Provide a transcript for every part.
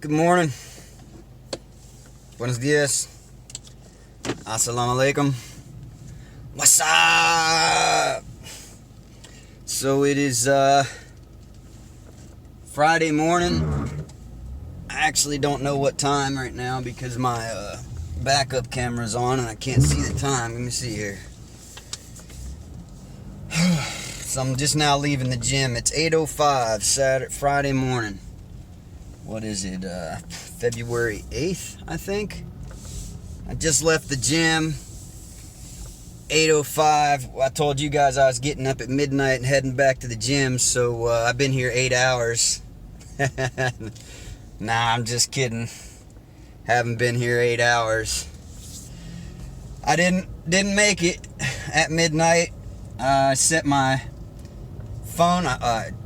Good morning. Buenos dias. Assalamu alaikum. What's up? So it is Friday morning. I actually don't know what time right now because my backup camera's on and I can't see the time. Let me see here. So I'm just now leaving the gym. It's 8:05 Friday morning. What is it? February 8th, I think. I just left the gym. 8:05. I told you guys I was getting up at midnight and heading back to the gym, so I've been here 8 hours. Nah, I'm just kidding. Haven't been here 8 hours. I didn't make it at midnight. I set my phone.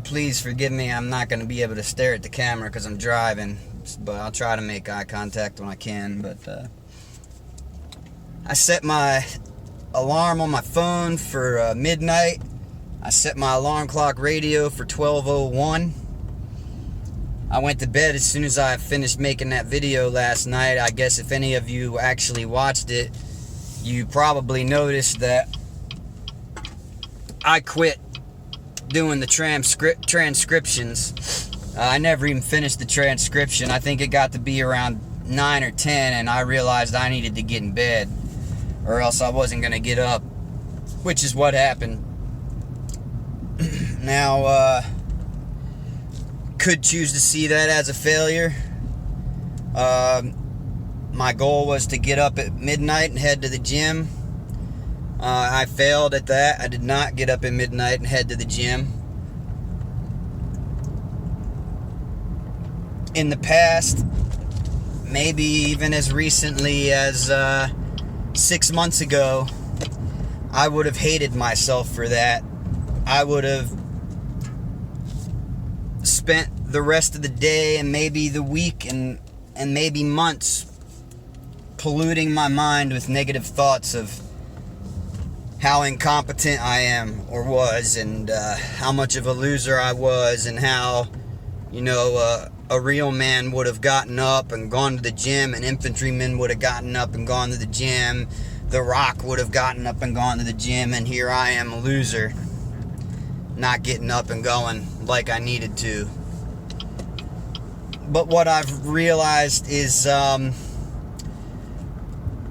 Please forgive me. I'm not going to be able to stare at the camera because I'm driving, but I'll try to make eye contact when I can. But I set my alarm on my phone for midnight. I set my alarm clock radio for 12:01. I went to bed as soon as I finished making that video last night. I guess if any of you actually watched it, you probably noticed that I quit doing the transcriptions. I never even finished the transcription. I think it got to be around 9 or 10 and I realized I needed to get in bed or else I wasn't going to get up, which is what happened. Now, could choose to see that as a failure. My goal was to get up at midnight and head to the gym. I failed at that. I did not get up at midnight and head to the gym. In the past, maybe even as recently as 6 months ago, I would have hated myself for that. I would have spent the rest of the day and maybe the week and maybe months polluting my mind with negative thoughts of how incompetent I am or was, and how much of a loser I was, and how, a real man would have gotten up and gone to the gym, an infantryman would have gotten up and gone to the gym, The Rock would have gotten up and gone to the gym, and here I am, a loser, not getting up and going like I needed to. But what I've realized is,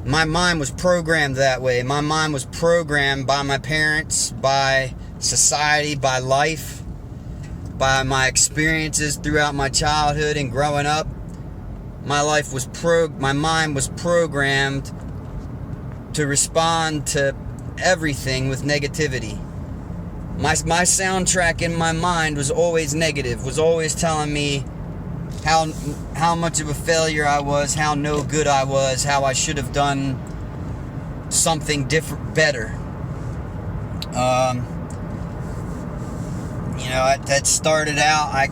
my mind was programmed that way. My mind was programmed by my parents, by society, by life, by my experiences throughout my childhood and growing up. My mind was programmed to respond to everything with negativity. My soundtrack in my mind was always negative, was always telling me how much of a failure I was, how no good I was, how I should have done something different, better. That started out, I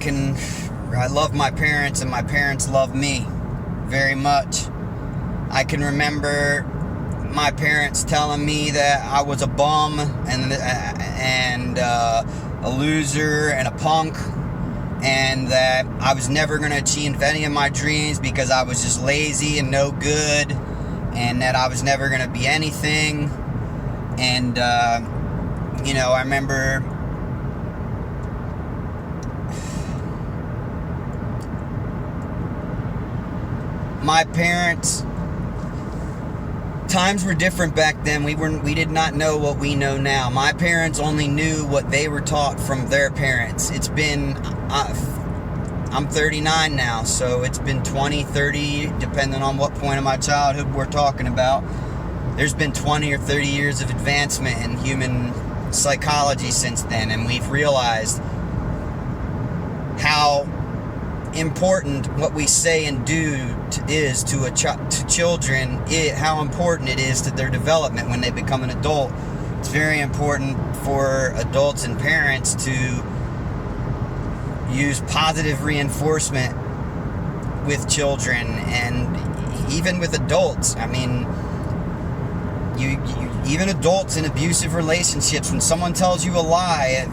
love my parents and my parents love me very much. I can remember my parents telling me that I was a bum and a loser and a punk, and that I was never going to achieve any of my dreams because I was just lazy and no good, and that I was never going to be anything. And, I remember my parents, times were different back then. We did not know what we know now. My parents only knew what they were taught from their parents. It's been, I'm 39 now, so it's been 20, 30, depending on what point of my childhood we're talking about. There's been 20 or 30 years of advancement in human psychology since then, and we've realized how important what we say and do is to children, how important it is to their development when they become an adult. It's very important for adults and parents to use positive reinforcement with children and even with adults. I mean, even adults in abusive relationships, when someone tells you a lie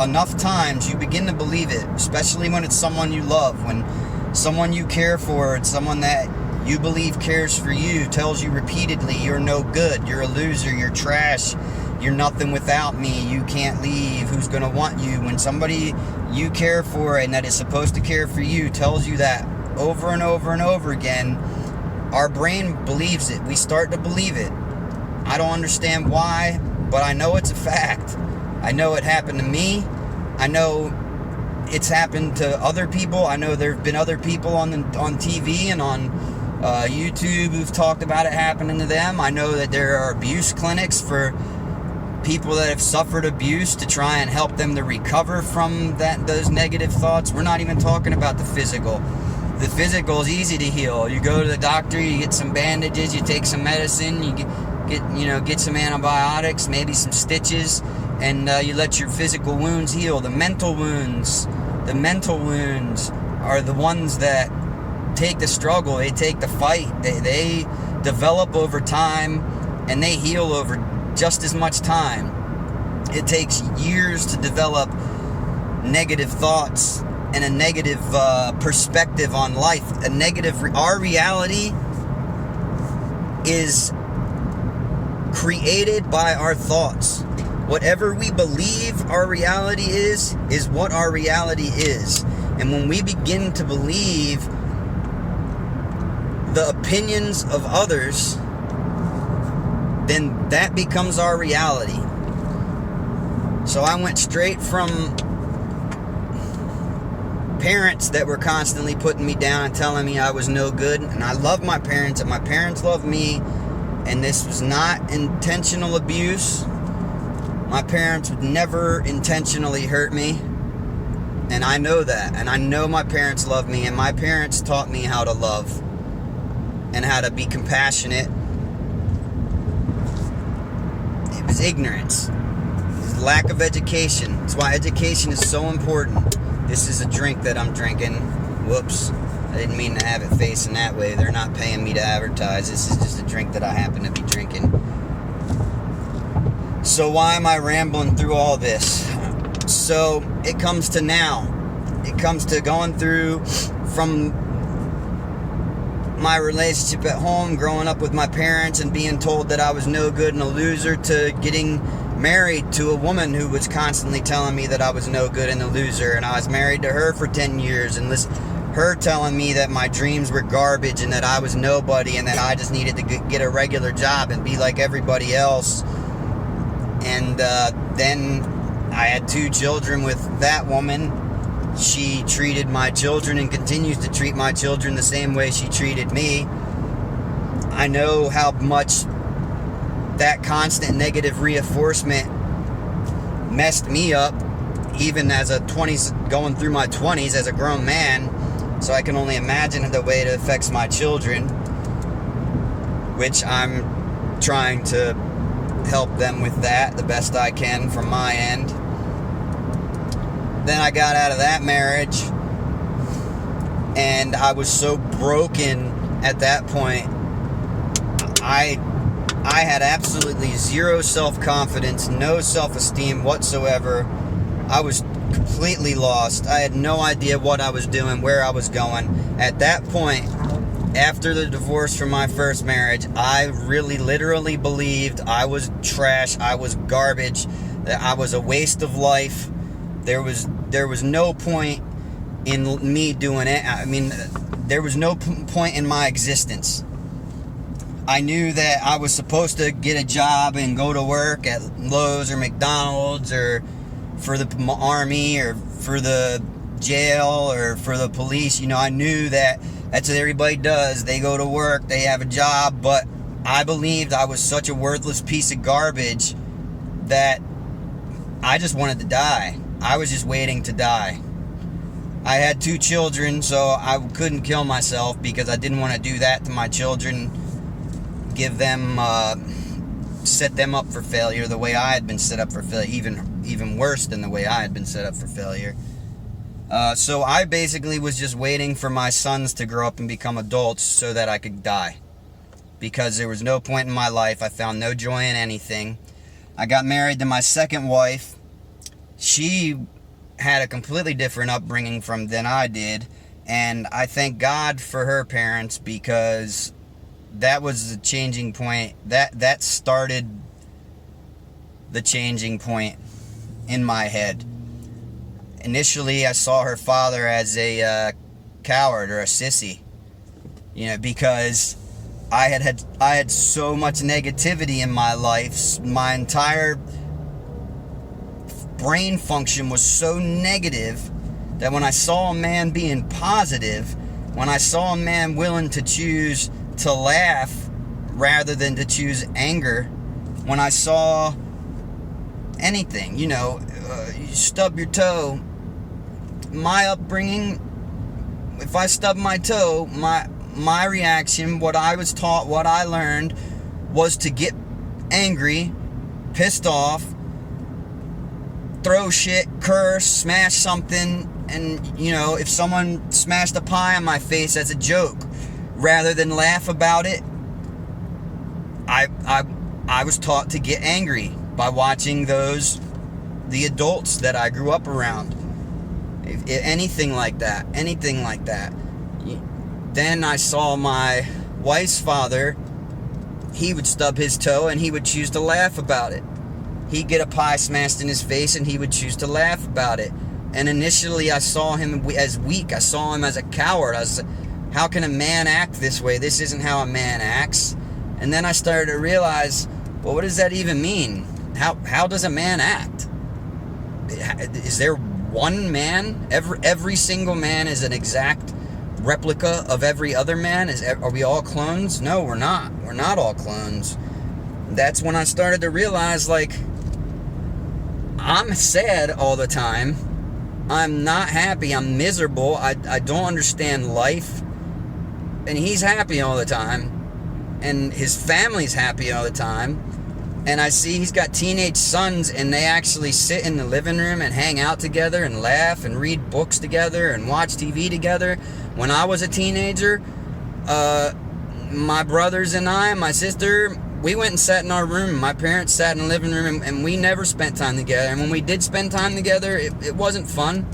enough times, you begin to believe it, especially when it's someone you love. When someone you care for, and someone that you believe cares for you, tells you repeatedly you're no good, you're a loser, you're trash, you're nothing without me, you can't leave, who's gonna want you. When somebody you care for and that is supposed to care for you tells you that over and over and over again, our brain believes it. We start to believe it. I don't understand why, but I know it's a fact. I know it happened to me. I know it's happened to other people. I know there have been other people on TV and on YouTube who've talked about it happening to them. I know that there are abuse clinics for people that have suffered abuse to try and help them to recover from those negative thoughts. We're not even talking about the physical. The physical is easy to heal. You go to the doctor, you get some bandages, you take some medicine, you get some antibiotics, maybe some stitches, and you let your physical wounds heal. The mental wounds are the ones that take the struggle, they take the fight, they develop over time, and they heal over just as much time. It takes years to develop negative thoughts and a negative perspective on life. Our reality is created by our thoughts. Whatever we believe our reality is what our reality is. And when we begin to believe the opinions of others, then that becomes our reality. So I went straight from parents that were constantly putting me down and telling me I was no good, and I love my parents and my parents love me, and this was not intentional abuse. My parents would never intentionally hurt me, and I know that, and I know my parents love me, and my parents taught me how to love and how to be compassionate. It was ignorance. It was lack of education. That's why education is so important. This is a drink that I'm drinking. Whoops. I didn't mean to have it facing that way. They're not paying me to advertise. This is just a drink that I happen to be drinking. So why am I rambling through all this? So it comes to now. It comes to going through from my relationship at home, growing up with my parents and being told that I was no good and a loser, to getting married to a woman who was constantly telling me that I was no good and a loser, and I was married to her for 10 years and her telling me that my dreams were garbage and that I was nobody and that I just needed to get a regular job and be like everybody else. And then I had 2 children with that woman. She treated my children and continues to treat my children the same way she treated me. I know how much that constant negative reinforcement messed me up, even as a 20s, going through my 20s as a grown man. So I can only imagine the way it affects my children, which I'm trying to help them with that the best I can from my end. Then I got out of that marriage, and I was so broken at that point. I had absolutely zero self-confidence, no self-esteem whatsoever. I was completely lost. I had no idea what I was doing, where I was going. At that point, after the divorce from my first marriage, I really literally believed I was trash, I was garbage, that I was a waste of life. There was no point in me doing it. I mean, there was no point in my existence. I knew that I was supposed to get a job and go to work at Lowe's or McDonald's or for the army or for the jail or for the police. You know, I knew that that's what everybody does. They go to work, they have a job, but I believed I was such a worthless piece of garbage that I just wanted to die. I was just waiting to die. I had 2 children, so I couldn't kill myself because I didn't want to do that to my children, give them, set them up for failure the way I had been set up for failure, even worse than the way I had been set up for failure. So I basically was just waiting for my sons to grow up and become adults so that I could die. Because there was no point in my life. I found no joy in anything. I got married to my second wife. She had a completely different upbringing than I did. And I thank God for her parents, because that was the changing point. That started the changing point in my head. Initially, I saw her father as a coward or a sissy, because I had so much negativity in my life. My entire brain function was so negative that when I saw a man being positive, when I saw a man willing to choose to laugh rather than to choose anger, when I saw anything, you stub your toe. My upbringing, if I stubbed my toe, my reaction, what I was taught, what I learned, was to get angry, pissed off, throw shit, curse, smash something, and, if someone smashed a pie on my face as a joke, rather than laugh about it, I was taught to get angry by watching the adults that I grew up around. Anything like that. Then I saw my wife's father. He would stub his toe and he would choose to laugh about it. He'd get a pie smashed in his face and he would choose to laugh about it. And initially I saw him as weak. I saw him as a coward. How can a man act this way? This isn't how a man acts. And then I started to realize, well, what does that even mean? How does a man act? Is there one man? Every single man is an exact replica of every other man? Are we all clones? No, we're not. We're not all clones. That's when I started to realize, I'm sad all the time. I'm not happy. I'm miserable. I don't understand life. And he's happy all the time. And his family's happy all the time. And I see he's got teenage sons, and they actually sit in the living room and hang out together and laugh and read books together and watch TV together. When I was a teenager, my brothers and I, my sister, we went and sat in our room. My parents sat in the living room, and we never spent time together. And when we did spend time together, it wasn't fun.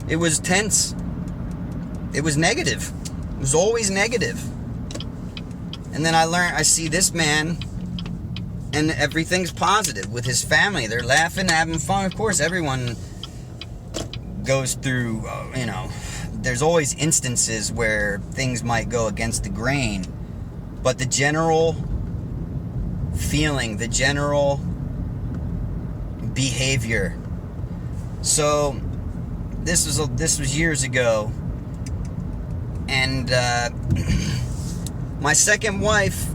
It was tense. It was negative. It was always negative. And then I see this man, and everything's positive with his family. They're laughing, having fun. Of course, everyone goes through, there's always instances where things might go against the grain. But the general feeling, the general behavior. So, this was years ago. And my second wife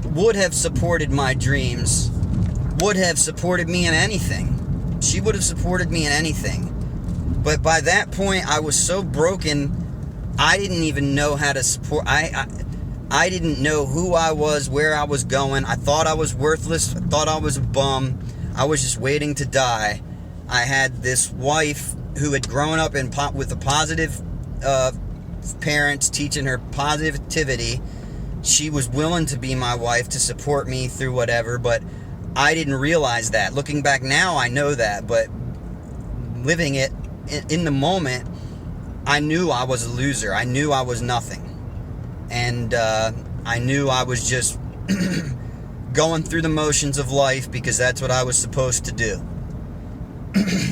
would have supported my dreams, would have supported me in anything. She would have supported me in anything. But by that point, I was so broken, I didn't even know how to support. I didn't know who I was, where I was going. I thought I was worthless. I thought I was a bum. I was just waiting to die. I had this wife who had grown up with a positive parents teaching her positivity. She was willing to be my wife, to support me through whatever, but I didn't realize that. Looking back now, I know that, but living it in the moment, I knew I was a loser. I knew I was nothing. And I knew I was just going through the motions of life because that's what I was supposed to do.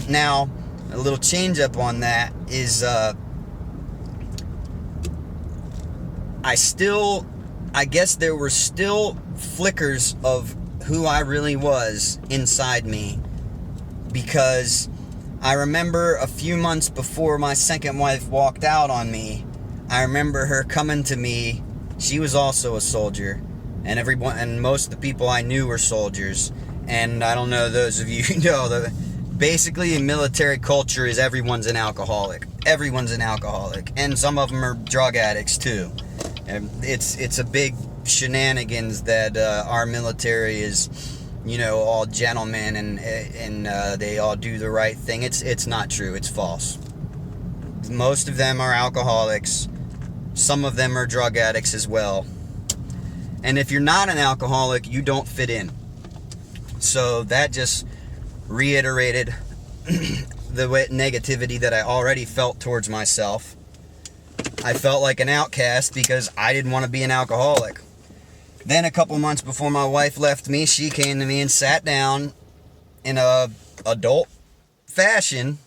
Now, a little change up on that is I guess there were still flickers of who I really was inside me, because I remember a few months before my second wife walked out on me, I remember her coming to me. She was also a soldier, and most of the people I knew were soldiers. And I don't know, those of you who know, basically in military culture is everyone's an alcoholic. Everyone's an alcoholic, and some of them are drug addicts too. And it's a big shenanigans that our military is, all gentlemen and they all do the right thing. It's not true. It's false. Most of them are alcoholics. Some of them are drug addicts as well. And if you're not an alcoholic, you don't fit in. So that just reiterated the negativity that I already felt towards myself. I felt like an outcast because I didn't want to be an alcoholic. Then a couple months before my wife left me, she came to me and sat down in a adult fashion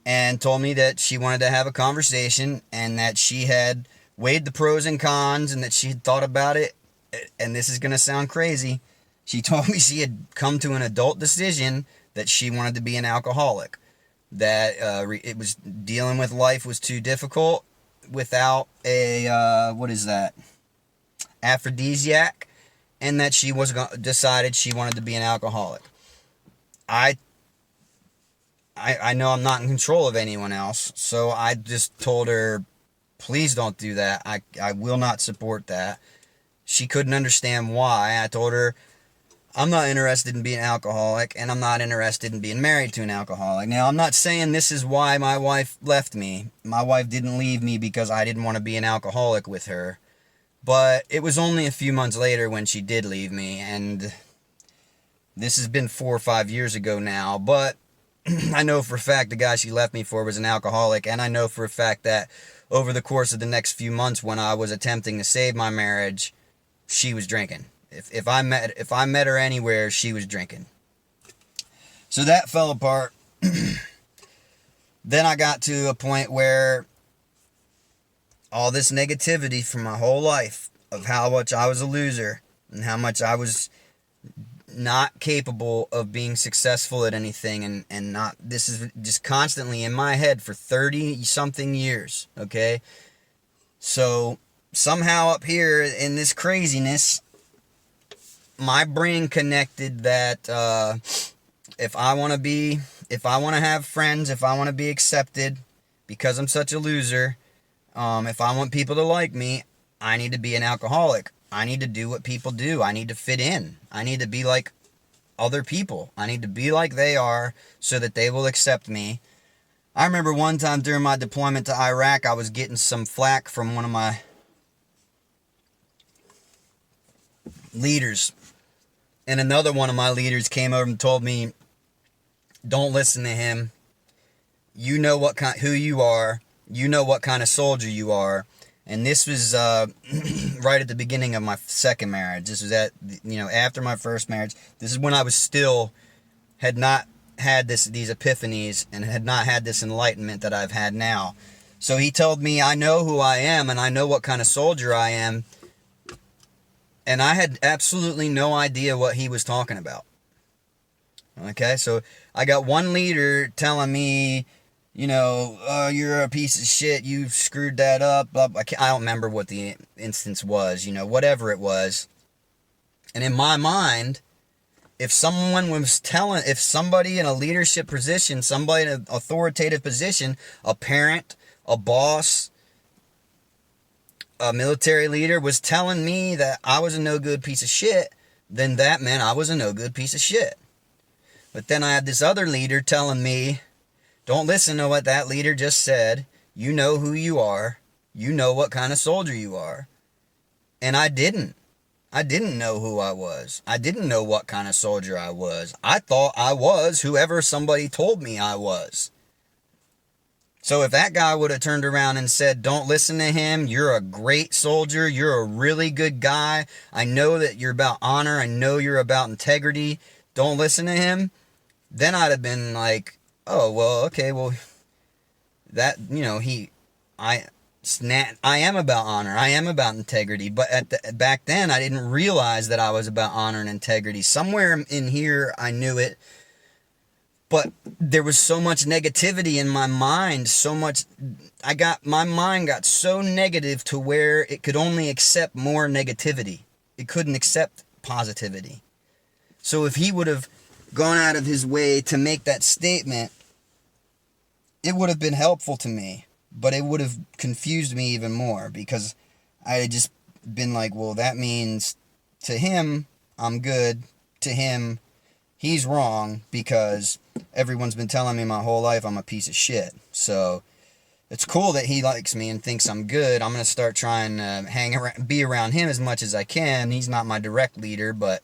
and told me that she wanted to have a conversation and that she had weighed the pros and cons and that she had thought about it. And this is going to sound crazy. She told me she had come to an adult decision that she wanted to be an alcoholic. That it was dealing with life was too difficult without a, aphrodisiac. And that she decided she wanted to be an alcoholic. I know I'm not in control of anyone else. So I just told her, please don't do that. I will not support that. She couldn't understand why. I told her, I'm not interested in being an alcoholic, and I'm not interested in being married to an alcoholic. Now, I'm not saying this is why my wife left me. My wife didn't leave me because I didn't want to be an alcoholic with her. But it was only a few months later when she did leave me, and this has been 4 or 5 years ago now. But I know for a fact the guy she left me for was an alcoholic, and I know for a fact that over the course of the next few months when I was attempting to save my marriage, she was drinking. If I met her anywhere, she was drinking. So that fell apart. Then I got to a point where all this negativity from my whole life of how much I was a loser and how much I was not capable of being successful at anything and not, this is just constantly in my head for 30 something years. Okay. So somehow up here in this craziness, my brain connected that if I want to have friends, if I want to be accepted because I'm such a loser, if I want people to like me, I need to be an alcoholic. I need to do what people do. I need to fit in. I need to be like other people. I need to be like they are so that they will accept me. I remember one time during my deployment to Iraq, I was getting some flack from one of my leaders. And another one of my leaders came over and told me, don't listen to him. You know who you are. You know what kind of soldier you are. And this was right at the beginning of my second marriage. This was after my first marriage. This is when I was had not had these epiphanies and had not had this enlightenment that I've had now. So he told me, I know who I am and I know what kind of soldier I am. And I had absolutely no idea what he was talking about. Okay, so I got one leader telling me, you're a piece of shit, you screwed that up. Blah, blah. I don't remember what the instance was, whatever it was. And in my mind, if somebody in a leadership position, somebody in an authoritative position, a parent, a boss, a military leader was telling me that I was a no good piece of shit, then that meant I was a no good piece of shit. But then I had this other leader telling me, don't listen to what that leader just said. You know who you are. You know what kind of soldier you are. And I didn't. I didn't know who I was. I didn't know what kind of soldier I was. I thought I was whoever somebody told me I was. So if that guy would have turned around and said, don't listen to him, you're a great soldier, you're a really good guy, I know that you're about honor, I know you're about integrity, don't listen to him, then I'd have been like, oh, well, okay, well, that, I am about honor, I am about integrity, but back then I didn't realize that I was about honor and integrity. Somewhere in here I knew it, but there was so much negativity in my mind, my mind got so negative to where it could only accept more negativity. It couldn't accept positivity. So if he would have gone out of his way to make that statement, it would have been helpful to me, but it would have confused me even more because I had just been like, well, that means to him, I'm good. To him, he's wrong because everyone's been telling me my whole life I'm a piece of shit. So it's cool that he likes me and thinks I'm good. I'm going to start trying to be around him as much as I can. He's not my direct leader, but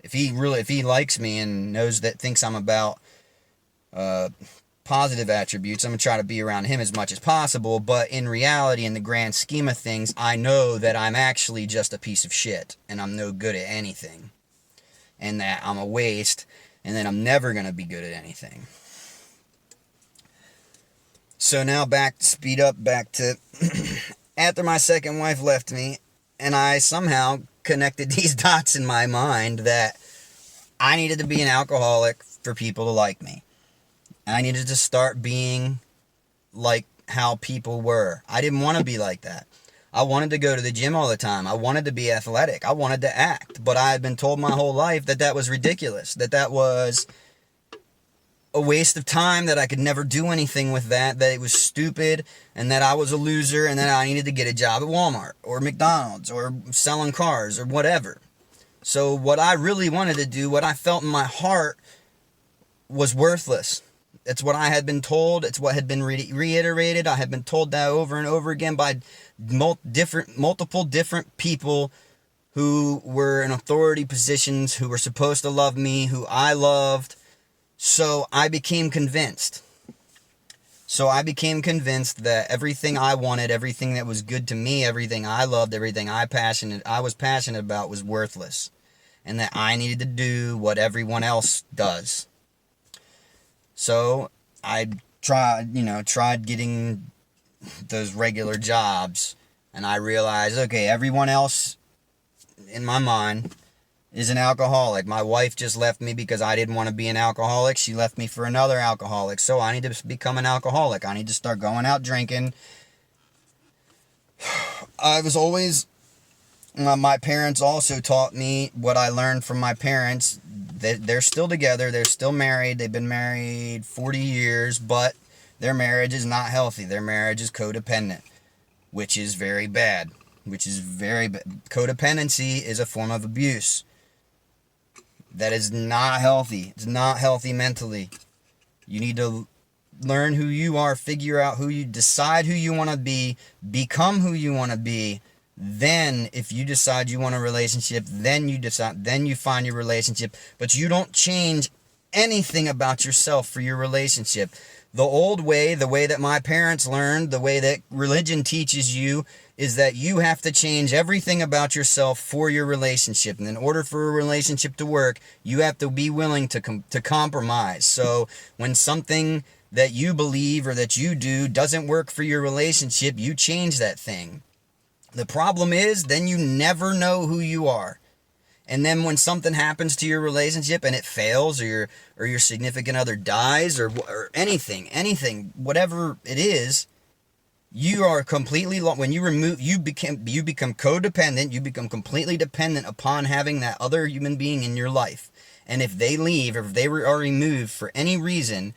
if he likes me and thinks I'm about positive attributes. I'm going to try to be around him as much as possible, but in reality, in the grand scheme of things, I know that I'm actually just a piece of shit, and I'm no good at anything, and that I'm a waste, and that I'm never going to be good at anything. So now back to after my second wife left me, and I somehow connected these dots in my mind that I needed to be an alcoholic for people to like me. I needed to start being like how people were. I didn't want to be like that. I wanted to go to the gym all the time. I wanted to be athletic. I wanted to act. But I had been told my whole life that that was ridiculous, that that was a waste of time, that I could never do anything with that it was stupid, and that I was a loser, and that I needed to get a job at Walmart or McDonald's or selling cars or whatever. So what I really wanted to do, what I felt in my heart, was worthless. It's what I had been told. It's what had been reiterated. I had been told that over and over again by multiple different people who were in authority positions, who were supposed to love me, who I loved. So I became convinced. That everything I wanted, everything that was good to me, everything I loved, everything I was passionate about was worthless. And that I needed to do what everyone else does. So I tried getting those regular jobs, and I realized, okay, everyone else in my mind is an alcoholic. My wife just left me because I didn't want to be an alcoholic. She left me for another alcoholic. So I need to become an alcoholic. I need to start going out drinking. I was always... my parents also taught me what I learned from my parents. They're still together. They're still married. They've been married 40 years, but their marriage is not healthy. Their marriage is codependent, which is very bad. Codependency is a form of abuse. That is not healthy. It's not healthy mentally. You need to learn who you are, figure out who you, decide who you want to be, become who you want to be. Then, if you decide you want a relationship, then you find your relationship. But you don't change anything about yourself for your relationship. The old way, the way that my parents learned, the way that religion teaches you, is that you have to change everything about yourself for your relationship. And in order for a relationship to work, you have to be willing to compromise. So when something that you believe or that you do doesn't work for your relationship, you change that thing. The problem is, then you never know who you are. And then when something happens to your relationship and it fails, or your significant other dies, or anything, whatever it is, you are completely when you become codependent. You become completely dependent upon having that other human being in your life. And if they leave, or if they are removed for any reason,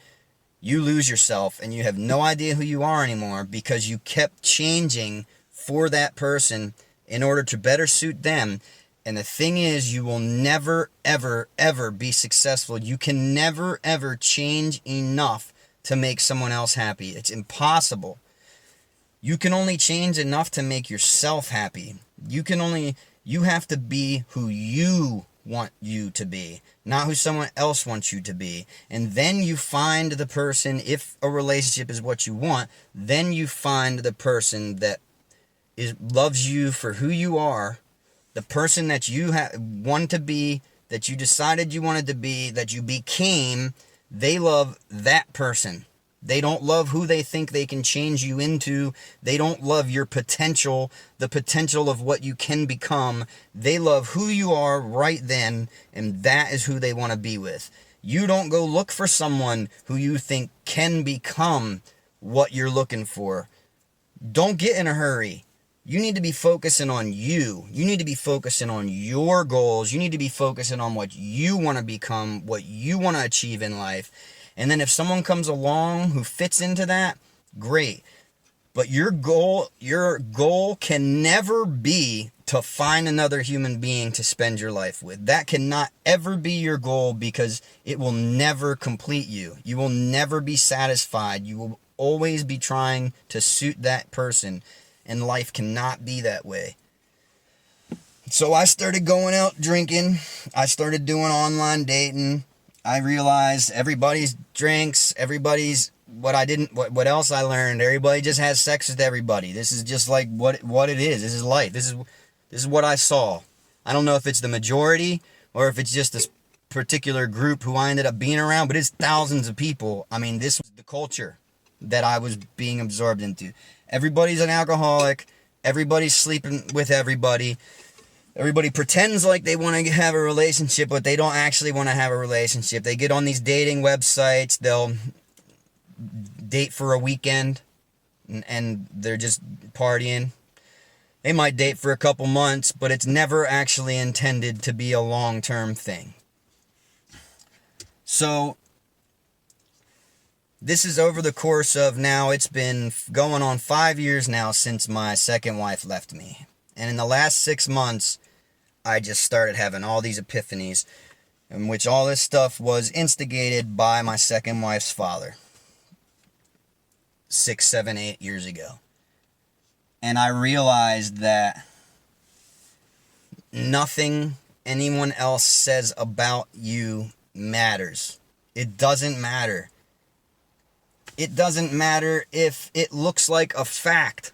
you lose yourself and you have no idea who you are anymore, because you kept changing for that person in order to better suit them. And the thing is, you will never, ever, ever be successful. You can never, ever change enough to make someone else happy. It's impossible. You can only change enough to make yourself happy. You have to be who you want you to be, not who someone else wants you to be. And then you find the person, if a relationship is what you want, then you find the person that loves you for who you are, the person that you want to be, that you decided you wanted to be, that you became. They love that person. They don't love who they think they can change you into. They don't love your potential, the potential of what you can become. They love who you are right then, and that is who they want to be with. You don't go look for someone who you think can become what you're looking for. Don't get in a hurry. You need to be focusing on you. You need to be focusing on your goals. You need to be focusing on what you want to become, what you want to achieve in life. And then if someone comes along who fits into that, great. But your goal can never be to find another human being to spend your life with. That cannot ever be your goal, because it will never complete you. You will never be satisfied. You will always be trying to suit that person. And life cannot be that way. So I started going out drinking. I started doing online dating. I realized everybody's drinks, everybody's what else I learned, everybody just has sex with everybody. This is just like what it is. This is life. This is what I saw. I don't know if it's the majority or if it's just this particular group who I ended up being around, but it's thousands of people. I mean, this was the culture that I was being absorbed into. Everybody's an alcoholic. Everybody's sleeping with everybody. Everybody pretends like they want to have a relationship, but they don't actually want to have a relationship. They get on these dating websites. They'll date for a weekend, and they're just partying. They might date for a couple months, but it's never actually intended to be a long-term thing. So, this is over the course of now, it's been going on 5 years now since my second wife left me. And in the last 6 months, I just started having all these epiphanies, in which all this stuff was instigated by my second wife's father. 6, 7, 8 years ago. And I realized that nothing anyone else says about you matters. It doesn't matter. It doesn't matter if it looks like a fact.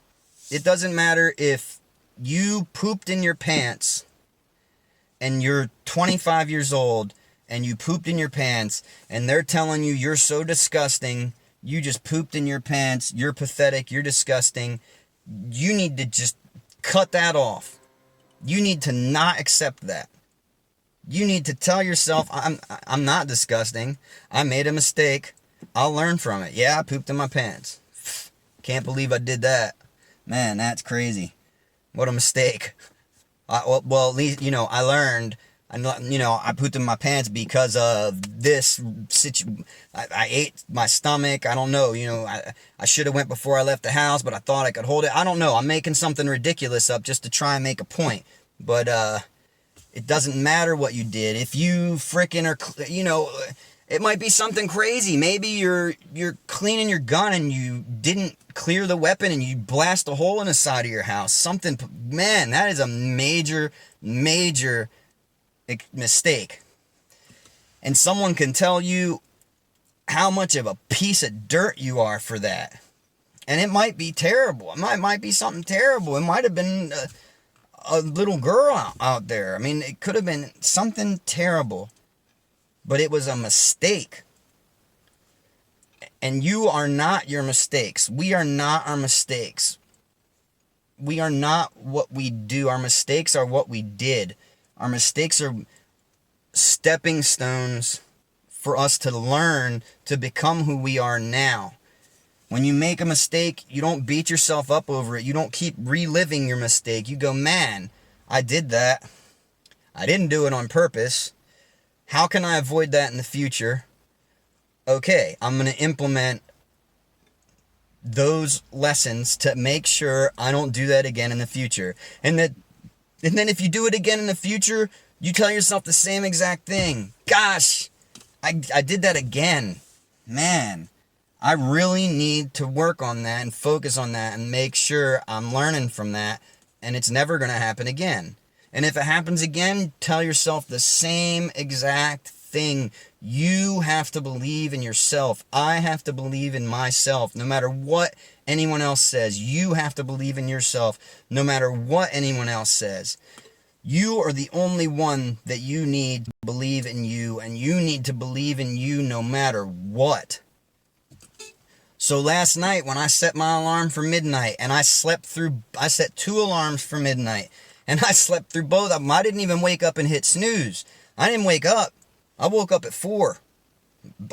It doesn't matter if you pooped in your pants and you're 25 years old and you pooped in your pants and they're telling you you're so disgusting, you just pooped in your pants, you're pathetic, you're disgusting. You need to just cut that off. You need to not accept that. You need to tell yourself, I'm not disgusting. I made a mistake. I'll learn from it. Yeah, I pooped in my pants. Can't believe I did that. Man, that's crazy. What a mistake. Well, at least, I learned. I pooped in my pants because of this situation. I ate my stomach. I don't know. I should have went before I left the house, but I thought I could hold it. I don't know. I'm making something ridiculous up just to try and make a point. But it doesn't matter what you did. If you frickin' are, it might be something crazy. Maybe you're cleaning your gun and you didn't clear the weapon and you blast a hole in the side of your house. Something, man, that is a major, major mistake. And someone can tell you how much of a piece of dirt you are for that. And it might be terrible. It might be something terrible. It might have been a little girl out there. I mean, it could have been something terrible. But it was a mistake. And you are not your mistakes. We are not our mistakes. We are not what we do. Our mistakes are what we did. Our mistakes are stepping stones for us to learn to become who we are now. When you make a mistake, you don't beat yourself up over it. You don't keep reliving your mistake. You go, man, I did that. I didn't do it on purpose. How can I avoid that in the future? Okay, I'm going to implement those lessons to make sure I don't do that again in the future. And then if you do it again in the future, you tell yourself the same exact thing. Gosh, I did that again. Man, I really need to work on that and focus on that and make sure I'm learning from that, and it's never going to happen again. And if it happens again, tell yourself the same exact thing. You have to believe in yourself. I have to believe in myself. No matter what anyone else says, you have to believe in yourself. No matter what anyone else says. You are the only one that you need to believe in you, and you need to believe in you no matter what. So last night when I set my alarm for midnight, and I set 2 alarms for midnight, and I slept through both of them. I didn't even wake up and hit snooze. I didn't wake up. I woke up at 4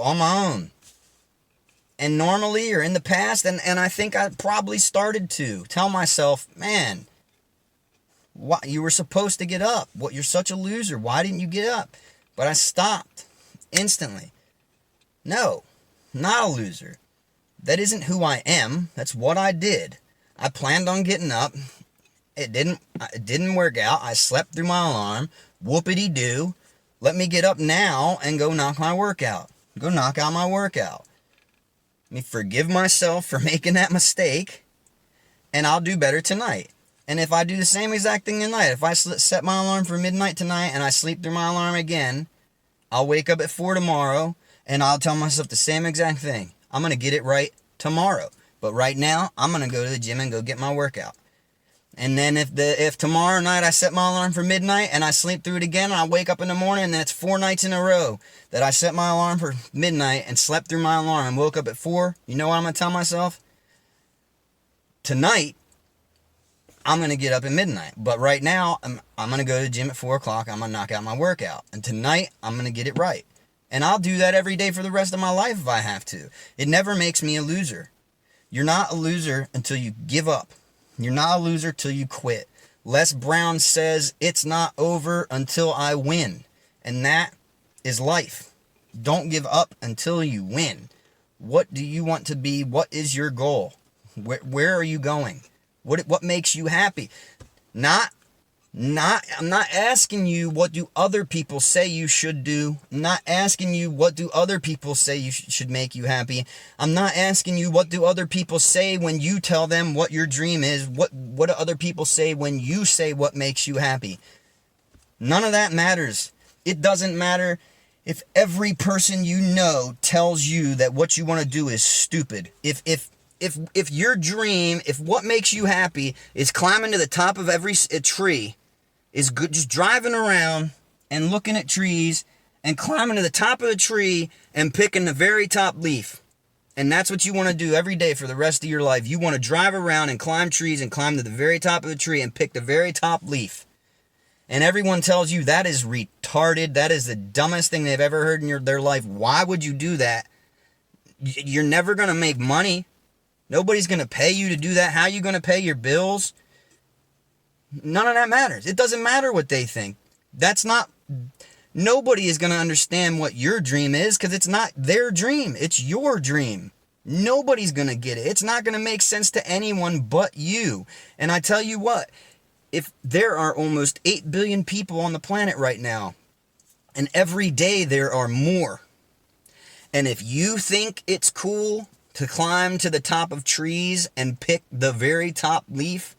on my own. And normally, or in the past, and I think I probably started to tell myself, man, why, you were supposed to get up. What, you're such a loser. Why didn't you get up? But I stopped instantly. No, not a loser. That isn't who I am. That's what I did. I planned on getting up. It didn't work out. I slept through my alarm. Whoopity-doo. Let me get up now and go knock my workout. Go knock out my workout. Let me forgive myself for making that mistake, and I'll do better tonight. And if I do the same exact thing tonight, if I set my alarm for midnight tonight and I sleep through my alarm again, I'll wake up at 4 tomorrow, and I'll tell myself the same exact thing. I'm going to get it right tomorrow. But right now, I'm going to go to the gym and go get my workout. And then if tomorrow night I set my alarm for midnight and I sleep through it again and I wake up in the morning and that's 4 nights in a row that I set my alarm for midnight and slept through my alarm and woke up at 4, you know what I'm going to tell myself? Tonight, I'm going to get up at midnight. But right now, I'm going to go to the gym at 4 o'clock. I'm going to knock out my workout. And tonight, I'm going to get it right. And I'll do that every day for the rest of my life if I have to. It never makes me a loser. You're not a loser until you give up. You're not a loser till you quit. Les Brown says, it's not over until I win. And that is life. Don't give up until you win. What do you want to be? What is your goal? Where are you going? What makes you happy? I'm not asking you what do other people say you should do. I'm not asking you what do other people say you should make you happy. I'm not asking you what do other people say when you tell them what your dream is. What do other people say when you say what makes you happy? None of that matters. It doesn't matter if every person you know tells you that what you want to do is stupid. If your dream, if what makes you happy is climbing to the top of every tree, is good, just driving around and looking at trees and climbing to the top of the tree and picking the very top leaf. And that's what you want to do every day for the rest of your life. You want to drive around and climb trees and climb to the very top of the tree and pick the very top leaf. And everyone tells you that is retarded. That is the dumbest thing they've ever heard in their life. Why would you do that? You're never going to make money. Nobody's going to pay you to do that. How are you going to pay your bills? None of that matters. It doesn't matter what they think. Nobody is going to understand what your dream is because it's not their dream. It's your dream. Nobody's going to get it. It's not going to make sense to anyone but you. And I tell you what, if there are almost 8 billion people on the planet right now, and every day there are more, and if you think it's cool to climb to the top of trees and pick the very top leaf,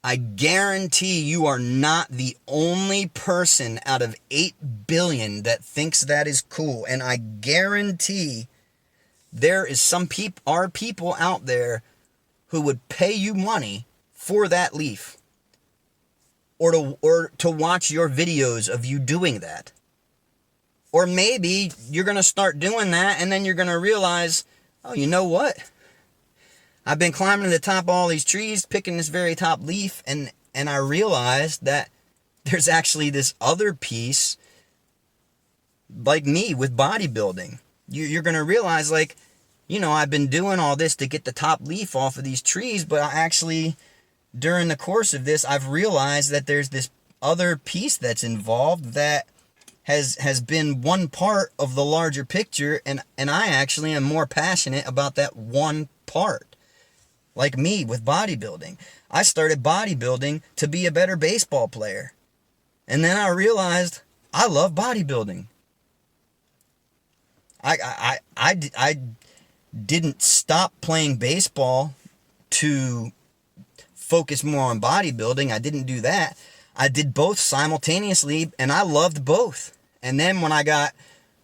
I guarantee you are not the only person out of 8 billion that thinks that is cool. And I guarantee there is are people out there who would pay you money for that leaf. Or to watch your videos of you doing that. Or maybe you're going to start doing that and then you're going to realize, oh, you know what? I've been climbing to the top of all these trees, picking this very top leaf, and I realized that there's actually this other piece, like me with bodybuilding. You're going to realize, like, you know, I've been doing all this to get the top leaf off of these trees, but I actually, during the course of this, I've realized that there's this other piece that's involved that has been one part of the larger picture, and I actually am more passionate about that one part. Like me with bodybuilding. I started bodybuilding to be a better baseball player. And then I realized I love bodybuilding. I didn't stop playing baseball to focus more on bodybuilding. I didn't do that. I did both simultaneously, and I loved both. And then when I got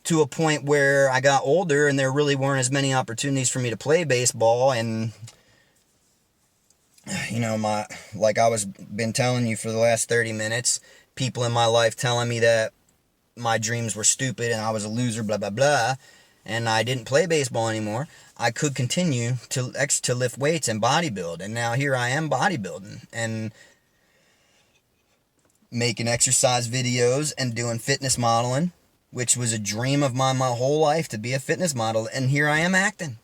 to a point where I got older and there really weren't as many opportunities for me to play baseball, and you know, like I was been telling you for the last 30 minutes, people in my life telling me that my dreams were stupid and I was a loser, blah, blah, blah, and I didn't play baseball anymore, I could continue to lift weights and bodybuild. And now here I am bodybuilding and making exercise videos and doing fitness modeling, which was a dream of mine my whole life, to be a fitness model. And here I am acting.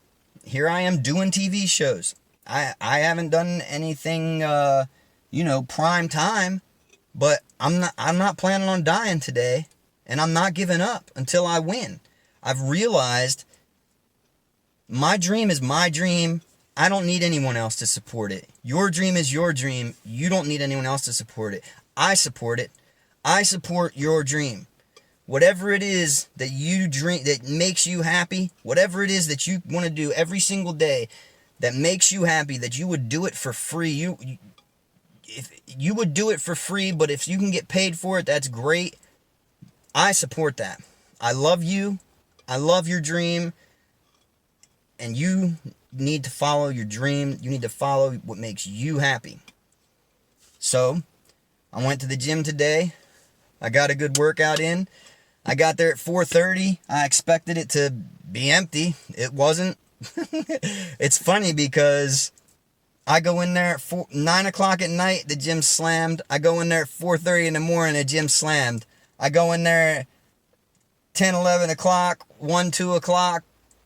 Here I am doing TV shows. I haven't done anything, prime time, but I'm not planning on dying today, and I'm not giving up until I win. I've realized my dream is my dream. I don't need anyone else to support it. Your dream is your dream. You don't need anyone else to support it. I support it. I support your dream. Whatever it is that you dream, that makes you happy, whatever it is that you want to do every single day that makes you happy, that you would do it for free. If you would do it for free, but if you can get paid for it, that's great. I support that. I love you. I love your dream. And you need to follow your dream. You need to follow what makes you happy. So, I went to the gym today. I got a good workout in. I got there at 4:30. I expected it to be empty. It wasn't. It's funny because I go in there at 9 o'clock at night, the gym slammed. I go in there at 4:30 in the morning, the gym slammed. I go in there at 10, 11 o'clock, 1, 2 o'clock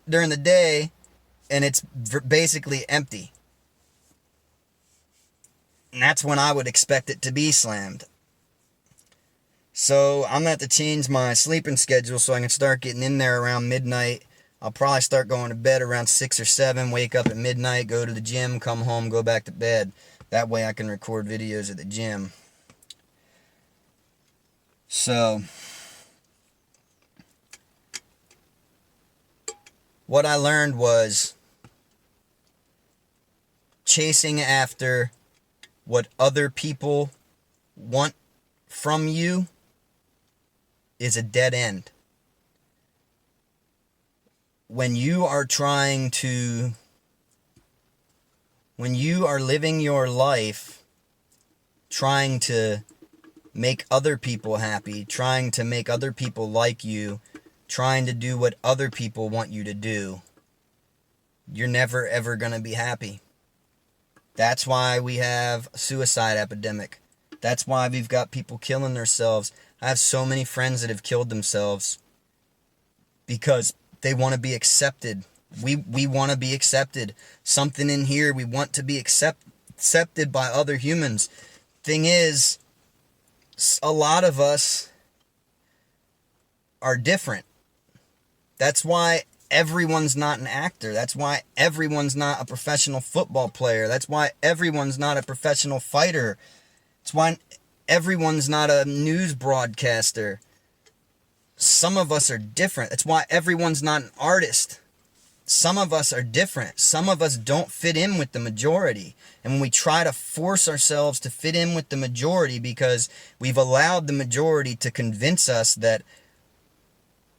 during the day, and it's basically empty. And that's when I would expect it to be slammed. So I'm going to have to change my sleeping schedule so I can start getting in there around midnight. I'll probably start going to bed around 6 or 7, wake up at midnight, go to the gym, come home, go back to bed. That way I can record videos at the gym. So, what I learned was chasing after what other people want from you is a dead end. When you are living your life trying to make other people happy, trying to make other people like you, trying to do what other people want you to do, you're never ever going to be happy. That's why we have a suicide epidemic. That's why we've got people killing themselves. I have so many friends that have killed themselves because they want to be accepted. We want to be accepted. Something in here, we want to be accepted by other humans. Thing is, a lot of us are different. That's why everyone's not an actor. That's why everyone's not a professional football player. That's why everyone's not a professional fighter. That's why everyone's not a news broadcaster. Some of us are different. That's why everyone's not an artist. Some of us are different. Some of us don't fit in with the majority. And when we try to force ourselves to fit in with the majority because we've allowed the majority to convince us that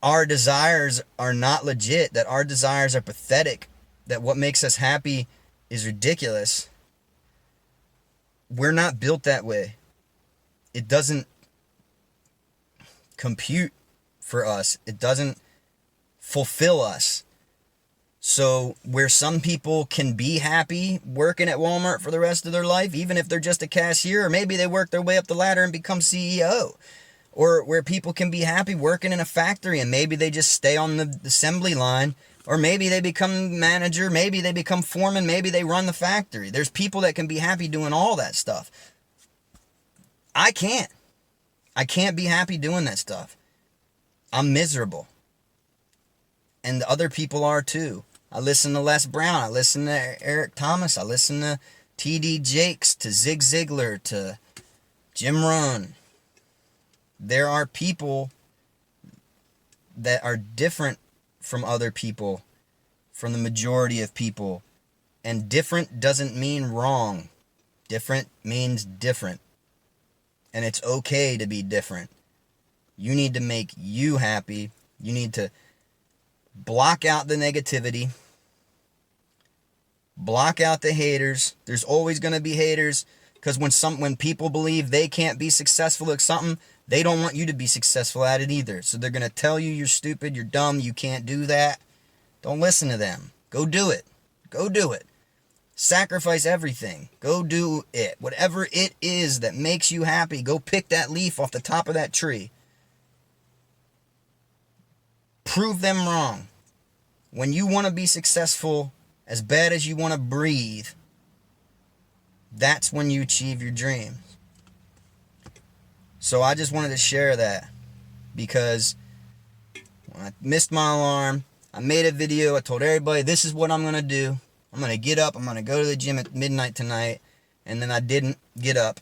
our desires are not legit, that our desires are pathetic, that what makes us happy is ridiculous, we're not built that way. It doesn't compute for us. It doesn't fulfill us. So where some people can be happy working at Walmart for the rest of their life, even if they're just a cashier, or maybe they work their way up the ladder and become CEO, or where people can be happy working in a factory and maybe they just stay on the assembly line, or maybe they become manager, maybe they become foreman, maybe they run the factory. There's people that can be happy doing all that stuff. I can't. I can't be happy doing that stuff. I'm miserable. And other people are too. I listen to Les Brown. I listen to Eric Thomas. I listen to T.D. Jakes, to Zig Ziglar, to Jim Rohn. There are people that are different from other people, from the majority of people. And different doesn't mean wrong. Different means different. And it's okay to be different. You need to make you happy. You need to block out the negativity. Block out the haters. There's always going to be haters, because when people believe they can't be successful at something, they don't want you to be successful at it either. So they're going to tell you you're stupid, you're dumb, you can't do that. Don't listen to them. Go do it. Go do it. Sacrifice everything. Go do it. Whatever it is that makes you happy, go pick that leaf off the top of that tree. Prove them wrong. When you want to be successful as bad as you want to breathe, that's when you achieve your dreams. So I just wanted to share that, because when I missed my alarm, I made a video. I told everybody, this is what I'm going to do. I'm going to get up. I'm going to go to the gym at midnight tonight. And then I didn't get up.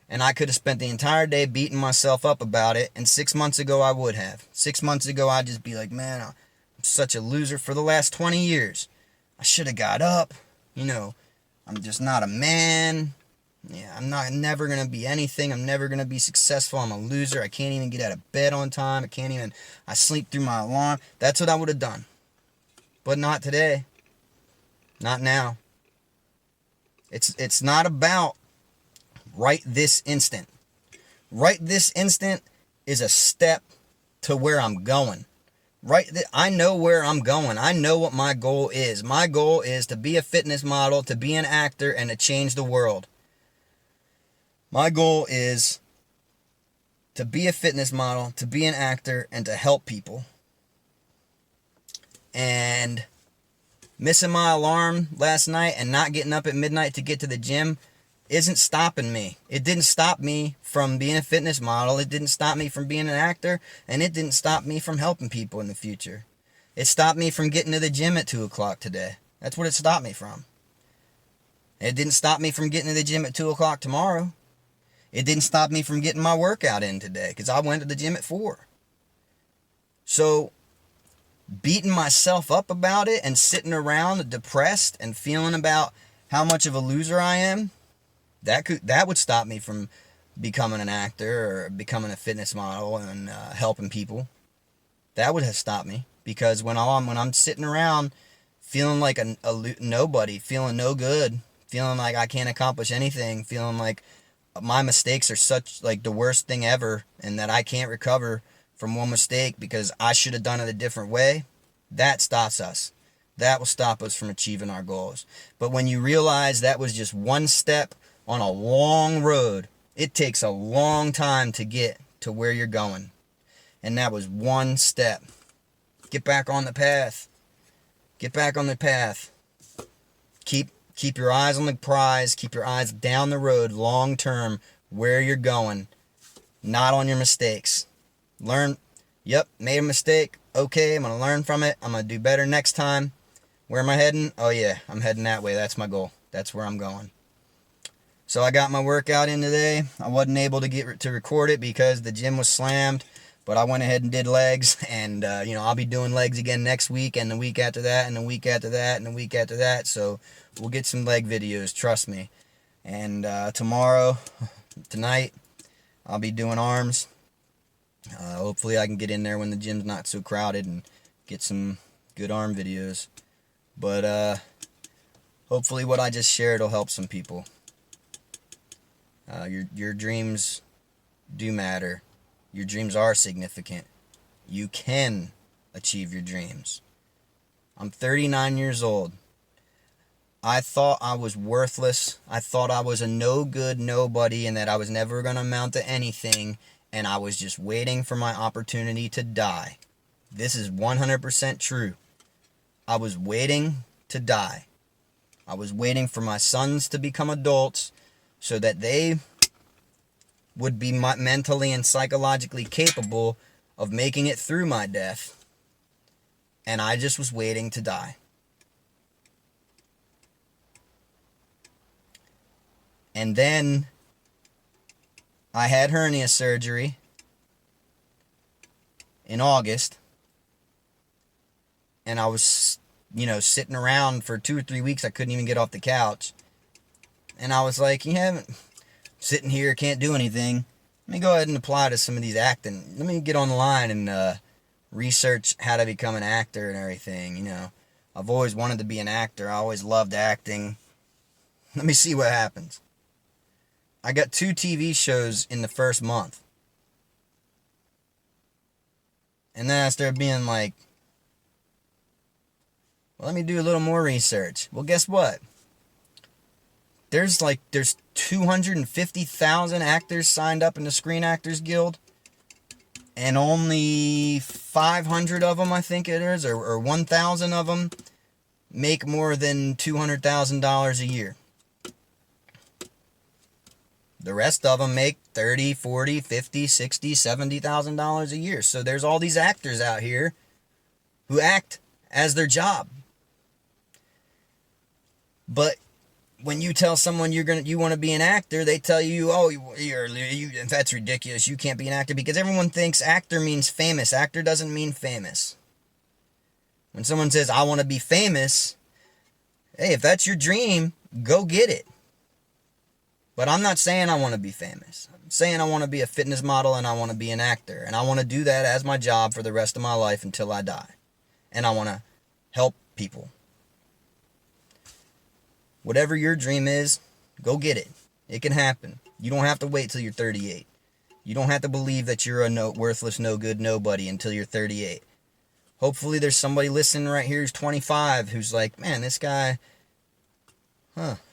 And I could have spent the entire day beating myself up about it. And 6 months ago, I would have. 6 months ago, I'd just be like, man, I'm such a loser for the last 20 years. I should have got up. I'm just not a man. Yeah, I'm never going to be anything. I'm never going to be successful. I'm a loser. I can't even get out of bed on time. I sleep through my alarm. That's what I would have done. But not today. Not now. It's not about right this instant. Right this instant is a step to where I'm going. I know where I'm going. I know what my goal is. My goal is to be a fitness model, to be an actor, and to change the world. My goal is to be a fitness model, to be an actor, and to help people. And missing my alarm last night and not getting up at midnight to get to the gym isn't stopping me. It didn't stop me from being a fitness model. It didn't stop me from being an actor. And it didn't stop me from helping people in the future. It stopped me from getting to the gym at 2 o'clock today. That's what it stopped me from. It didn't stop me from getting to the gym at 2 o'clock tomorrow. It didn't stop me from getting my workout in today because I went to the gym at 4. So beating myself up about it and sitting around depressed and feeling about how much of a loser I am, that would stop me from becoming an actor or becoming a fitness model and helping people. That would have stopped me, because when I'm sitting around feeling like a nobody, feeling no good, feeling like I can't accomplish anything, feeling like my mistakes are such like the worst thing ever and that I can't recover from one mistake because I should have done it a different way, that stops us. That will stop us from achieving our goals. But when you realize that was just one step on a long road, it takes a long time to get to where you're going. And that was one step. Get back on the path. Get back on the path. Keep your eyes on the prize. Keep your eyes down the road, long term, where you're going, not on your mistakes. Learn, yep, made a mistake. Okay, I'm going to learn from it. I'm going to do better next time. Where am I heading? Oh yeah, I'm heading that way. That's my goal. That's where I'm going. So I got my workout in today. I wasn't able to get to record it because the gym was slammed, but I went ahead and did legs, and I'll be doing legs again next week, and the week after that, and the week after that, and the week after that. So we'll get some leg videos, trust me. And tonight, I'll be doing arms. Hopefully I can get in there when the gym's not so crowded and get some good arm videos. But hopefully what I just shared will help some people. Your dreams do matter. Your dreams are significant. You can achieve your dreams. I'm 39 years old. I thought I was worthless. I thought I was a no good nobody and that I was never going to amount to anything, and I was just waiting for my opportunity to die. This is 100% true. I was waiting to die. I was waiting for my sons to become adults so that they would be mentally and psychologically capable of making it through my death. And I just was waiting to die. And then I had hernia surgery in August. And I was, sitting around for 2 or 3 weeks. I couldn't even get off the couch. And I was like, sitting here, can't do anything. Let me go ahead and apply to some of these acting. Let me get on the line and research how to become an actor and everything. I've always wanted to be an actor. I always loved acting. Let me see what happens. I got 2 TV shows in the first month. And then I started being like, well, let me do a little more research. Well, guess what? There's 250,000 actors signed up in the Screen Actors Guild, and only 500 of them, I think it is, or 1,000 of them make more than $200,000 a year. The rest of them make $30, $40, $50, $60, $70,000 a year. So there's all these actors out here who act as their job. But when you tell someone you want to be an actor, they tell you, oh, that's ridiculous. You can't be an actor, because everyone thinks actor means famous. Actor doesn't mean famous. When someone says, I want to be famous, hey, if that's your dream, go get it. But I'm not saying I want to be famous. I'm saying I want to be a fitness model and I want to be an actor. And I want to do that as my job for the rest of my life until I die. And I want to help people. Whatever your dream is, go get it. It can happen. You don't have to wait till you're 38. You don't have to believe that you're a worthless, no good nobody until you're 38. Hopefully there's somebody listening right here who's 25 who's like, man, this guy,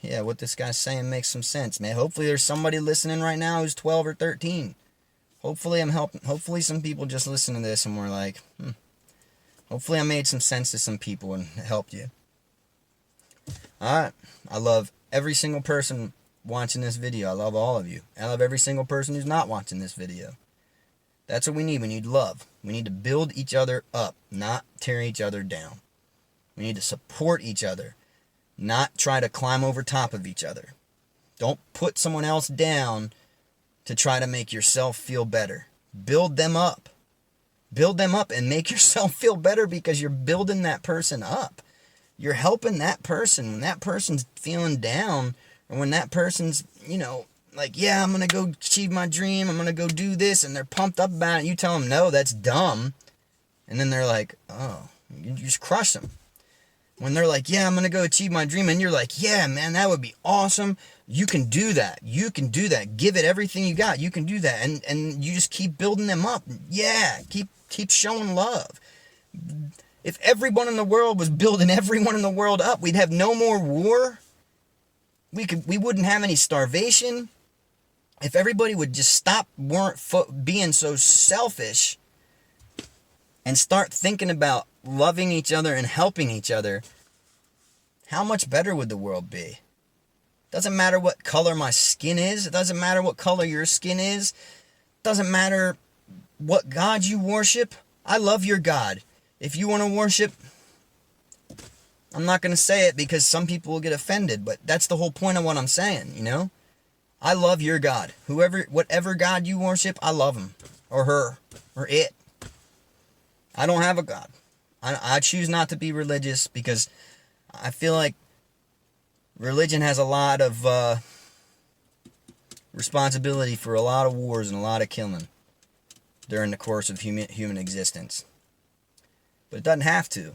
yeah, what this guy's saying makes some sense, man. Hopefully there's somebody listening right now who's 12 or 13. Hopefully I'm helping. Hopefully some people just listen to this and we're like, hopefully I made some sense to some people and helped you. Alright, I love every single person watching this video. I love all of you. I love every single person who's not watching this video. That's what we need. We need love. We need to build each other up, not tear each other down. We need to support each other, not try to climb over top of each other. Don't put someone else down to try to make yourself feel better. Build them up. Build them up and make yourself feel better because you're building that person up. You're helping that person. When that person's feeling down, or when that person's, like, yeah, I'm going to go achieve my dream, I'm going to go do this, and they're pumped up about it, you tell them, no, that's dumb. And then they're like, oh, you just crush them. When they're like, yeah, I'm going to go achieve my dream, and you're like, yeah, man, that would be awesome. You can do that. You can do that. Give it everything you got. You can do that. And you just keep building them up. Yeah, keep showing love. If everyone in the world was building everyone in the world up, we'd have no more war. We wouldn't have any starvation. If everybody would just stop being so selfish and start thinking about loving each other and helping each other, how much better would the world be? Doesn't matter what color my skin is. It doesn't matter what color your skin is. It doesn't matter what God you worship. I love your God. If you want to worship, I'm not going to say it because some people will get offended, but that's the whole point of what I'm saying, I love your God. Whatever God you worship, I love him, or her, or it. I don't have a God. I choose not to be religious because I feel like religion has a lot of responsibility for a lot of wars and a lot of killing during the course of human existence. But it doesn't have to.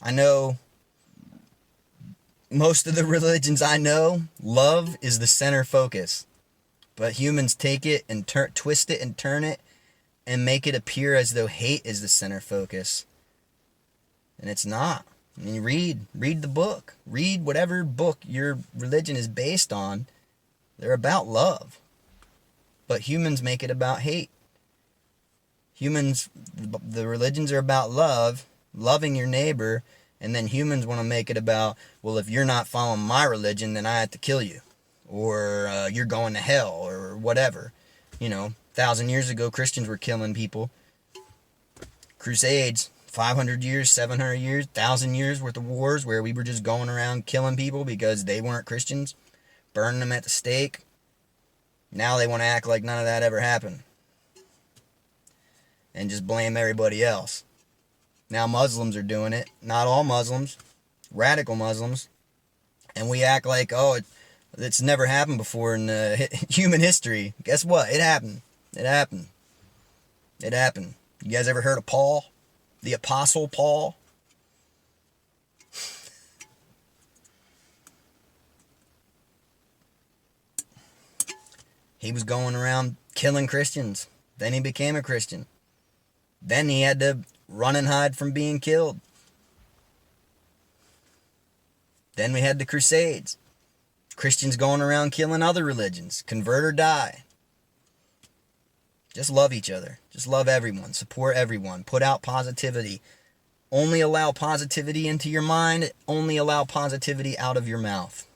I know most of the religions I know, love is the center focus. But humans take it and twist it and turn it and make it appear as though hate is the center focus. And it's not. I mean, read the book. Read whatever book your religion is based on. They're about love. But humans make it about hate. The religions are about love, loving your neighbor, and then humans want to make it about, well, if you're not following my religion, then I have to kill you. Or you're going to hell, or whatever. 1,000 years ago, Christians were killing people. Crusades, 500 years, 700 years, 1,000 years worth of wars where we were just going around killing people because they weren't Christians, burning them at the stake. Now they want to act like none of that ever happened. And just blame everybody else. Now Muslims are doing it. Not all Muslims. Radical Muslims. And we act like, it's never happened before in human history. Guess what? It happened. It happened. It happened. You guys ever heard of Paul? The Apostle Paul? He was going around killing Christians. Then he became a Christian. Then he had to run and hide from being killed. Then we had the Crusades. Christians going around killing other religions. Convert or die. Just love each other. Just love everyone. Support everyone. Put out positivity. Only allow positivity into your mind. Only allow positivity out of your mouth.